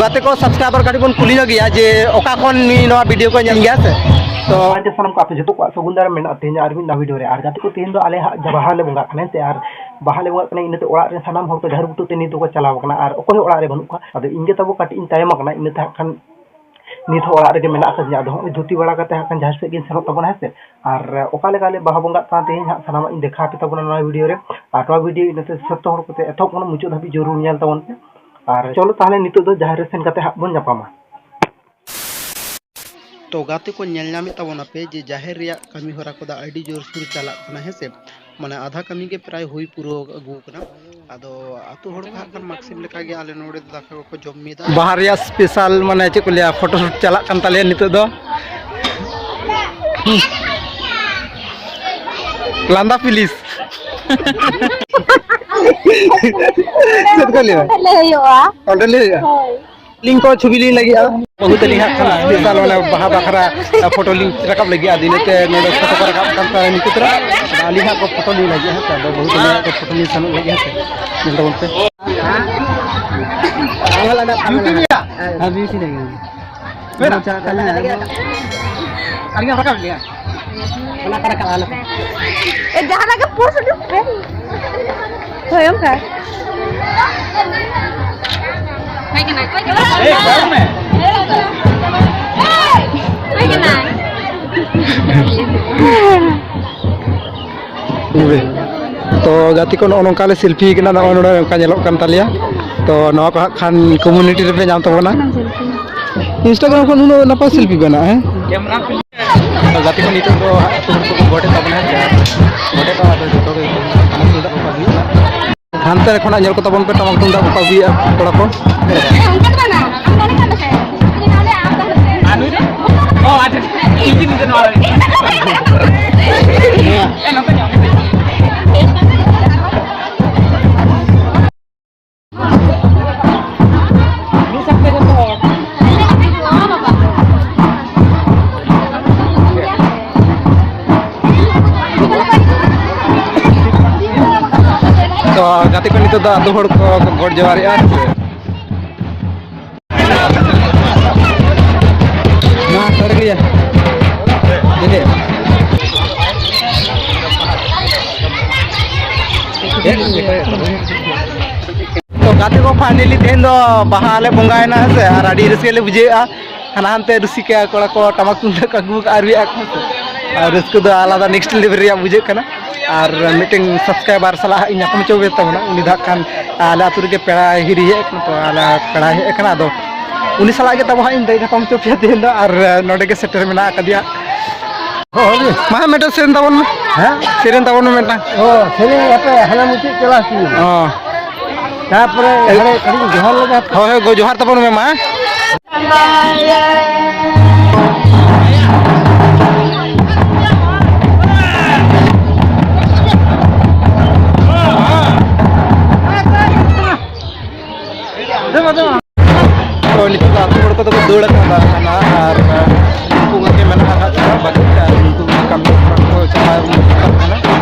गाते को सब्सक्राइबर काटी बन कुली गया जे ओका खन नी नवा वीडियो को ñel गया से तो आज सानम को आपे जतो को सगुंदार मेना तेज आर मिन वीडियो रे आर गाते को तेन दो आले बाहा ले बंगा कने ते आर बाहा ले बंगा कने इनते ओड़ा रे सानम हर को घर बुटु ते नी तो को चलाव कना आर ओको ओड़ा रे बनु का आदो इंगे तबो काटी इन टाइम कना इनते खान निथ ओड़ा रे मेना का जादो धुती बड़ा करते हकन जहाज से गिन सनो तबना है से आर ओका ले गाले बाहा बंगा ता ते सानम इन देखा पे तबना नवा वीडियो रे आर नवा वीडियो इनते सत्तो हर को ते एथो कोन मुचो धाबी जरूर ñel तबन पे और चलो ताहले नितो दो जहाज रे सेन करते हाक बन जापामा तो गाते को ñel ñami तबना पे जे जाहेर रिया कमी होरा को दा आईडी जोर सुर चला कना है से माने आधा कमी के प्राय हुई पुरो अगु कना आदो आतु होड़ का हकन मैक्सिम लेका गे आले नोडे दाका को जम्मी दा बाहर या स्पेशल माने चे को लिया फोटो शूट चला कन ताले नितो दो लांदा पुलिस सेट कर लिया ले होया ऑर्डर ले लिंक को छवि लिंक लगी बहुत लिंक हकन स्पेशल माने बाहा बखरा फोटो लिंक रकब लगी आदिनते नोडे फोटो को रकब कन ताले नितो तरा लिंक को फोटो लिंक लगी है तो बहुत लिंक को फोटो लिंक सन लगी है मिल बोलते angle ada habis ini lagi baca kalian hari apa kan dia mana kada kalana jangan lagi pos dulu hoyong ka baik naik baru me baik naik तो गाती को नौका ले सेल्फी के नौका ñelok kan talia तो नवा को खान कम्युनिटी रे नाम तबना इंस्टाग्राम को नुनो नपा सेल्फी बना है तो गाती को नितो तो को गोटे तबना है गोटे का तो जतो के तुंदा को पाबी हानते खना ñel को तबन पे टमक तुंदा को पाबी कोड़ा को ओ आटे इजी निते नवा ए नता तो गाते को नितो आदो हड़ को गोड जवारी आ ना सर गया तो गाते को फाइनली तेन दो बाहाले बंगायना से और आडी रसके बुझेआ हानानते रुसिका कोड़ा को टमाक तुंदा का गुक आरवी और रसको दो आलादा नेक्स्ट लेवल रे बुझे कना और मीटिंग सब्सक्राइबर सलाह इनाकम चोबे तबना उनी धाकान आला तुर के पेड़ा हिरी है तो आला पेड़ा है कना दो उनी सलाह के तब इन दे कम चोपे देन दो और नोडे के सेटर मेना कदिया मा मेटर सेन तबन हां सेरेन तबन मेटा ओ सेरेन आपे हला मुची क्लास ओ तापर हरे कड़ी जोहार लगा हो गो जोहार तबन में मा तो नितो आतु हड़ को दौड़ कना और उनको के मेना हाथ बाकी उनको कम को चला करना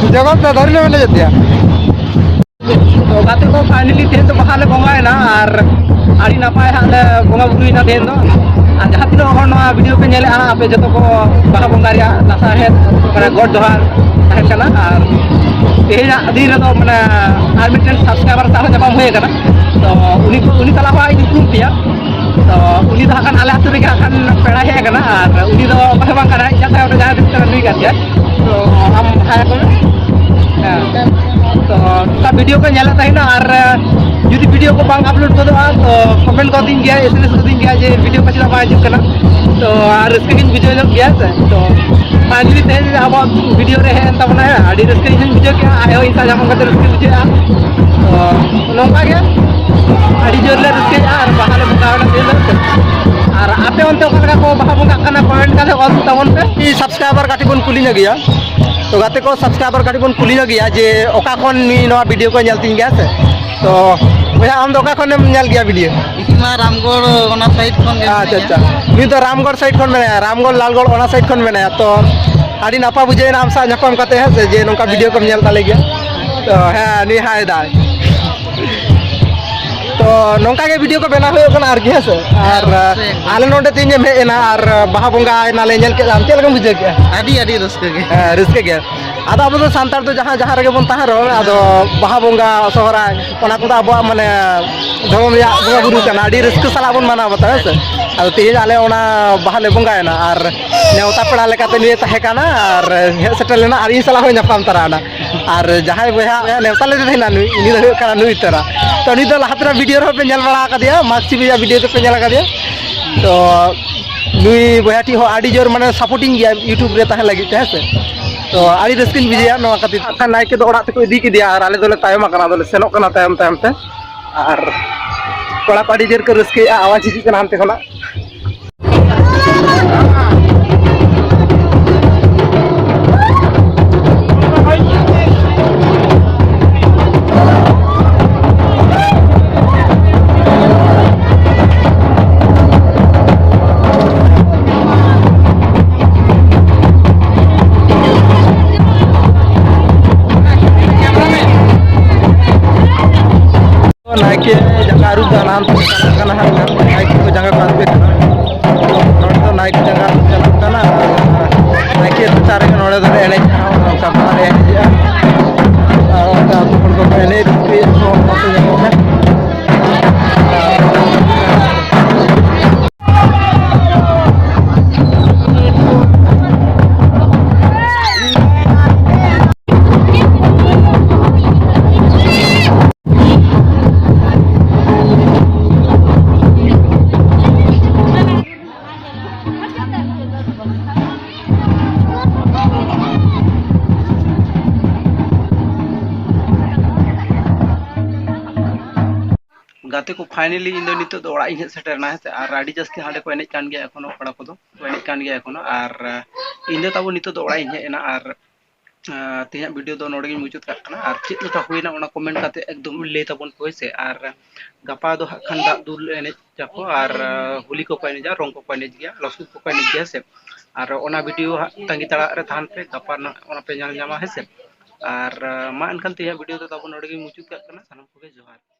जगत तो धरने वाले जाते हैं तो गाते को फाइनली तेन तो बहाले बंगायना और आड़ी नापाय हाले बंगा बुरुइना तेन दो और जहाँ तीनों हर नवा वीडियो पे नेले आपे जतो को बाहा बंगा रिया लासा है माने गॉड जोहार ताहेन कना और तेहेना दिन रे दो माने आर मिटन सब्सक्राइबर साह जमा होय कना तो उनी तला हुआ यूट्यूब दिया तो उनी दो हाकन आले हाथ रे हाकन पेड़ा है कना और उनी दो बाहा बंगा कना इजा ताय ओटे जहाँ दिन कना नुई कर दिया तो हम हाय को तो का वीडियो को नेला ताहिना और जुदी वीडियो को बांग अपलोड को तो कमेंट कर दिन गया एसएमएस कर दिन गया जे वीडियो को चला बाजू कना तो और इसके इन वीडियो जो गया तो फाइनली ते अब वीडियो रे है तब ना आडी रस्के इन वीडियो के आयो इसा जाम करते रस्के वीडियो तो नोंका गया आडी जोर ले रस्के और बाहर बुकावना दे और आपे onte ओका को बाहा बुका कना कमेंट का ऑल तमन पे सब्सक्राइबर काटी बन कुली न गया तो गाते को सब्सक्राइबर काटी बन कुली न गया जे ओका कोन नी नवा वीडियो को नेलतिन गया से तो भैया हम तो ओका कोन नेल गया वीडियो इमा रामगढ़ ओना साइड खन अच्छा अच्छा मी तो रामगढ़ साइड खन मेना रामगढ़ लालगढ़ ओना साइड खन मेना तो आडी नापा बुझे नाम सा नपम कते है से जे नोका वीडियो को नेल ताले गया तो है नी हाय दाय तो नोंका के वीडियो को बना हो कना आर गया से और आले नोंडे तीन जे मेना और बाहा बंगा नाले नेल के आम चेल के बुझे के आडी रस्के गे रस्के गया आदो अब तो सांतार तो जहाँ जहाँ रगे बन तहाँ रो आदो बाहा बंगा सोहराय ओना को अब माने धर्म या बंगा बुरु कना आडी रस्के साला बन माना बता है से आदो तेज आले ओना बाहाले बंगायना और नेवता पेड़ा लेकाते निये ताहे काना और हे सेटल लेना और इ साला हो नपाम तराना और जहाँ बया नेवता ले देना नुई इनी दो कना नुई तरा तो नी दो लाहतरा वीडियो रो पे नेल बड़ा का दिया माक्सी बिया वीडियो तो पे नेल का दिया तो नुई बयाटी हो आडी जोर माने सपोर्टिंग गया यूट्यूब रे ताहे लगी है से तो आड़ी रस्किन बिजिया नवा खातिर अखा नायके दो ओड़ाग तको इदी किदिया और आले दोले तायम आकना दोले सेनोक कना तायम तायम ते और कोड़ा को आड़ी जोर के रस्के आवाज हिजुग कना हानते खना नायके जगह आरुब दानाम कना नायके को जगह को आरुब कना नोडे तो नायके जगह चलत कना नायके तो चारे नोडे तो एने कपड़ा रे एने और आप को एने के तो मत जगह गाते को फाइनली इन नितो दो ओड़ा इन सेटरना है और आडी जस्ती हांडे को एनेज कान गया एखोनो कड़ा को दो एनेज कान गया एखोनो और इन ताबो नितो दो ओड़ा इन हेना और तेया वीडियो दो नोडे मुचुत काना और चेक लका हुइना ओना कमेंट काते एकदम ले ताबन होइसे और गपा दो खान दा दुल एनेज जाको और होली को पाइने जा रंग को पाइने गया लसु को पाइने गया से और ओना वीडियो तांगी तड़ा रे थान पे गपा ओना पे जामा है से और मा अनकन तेया वीडियो दो ताबो नोडे मुचुत काना सानम को जोहार।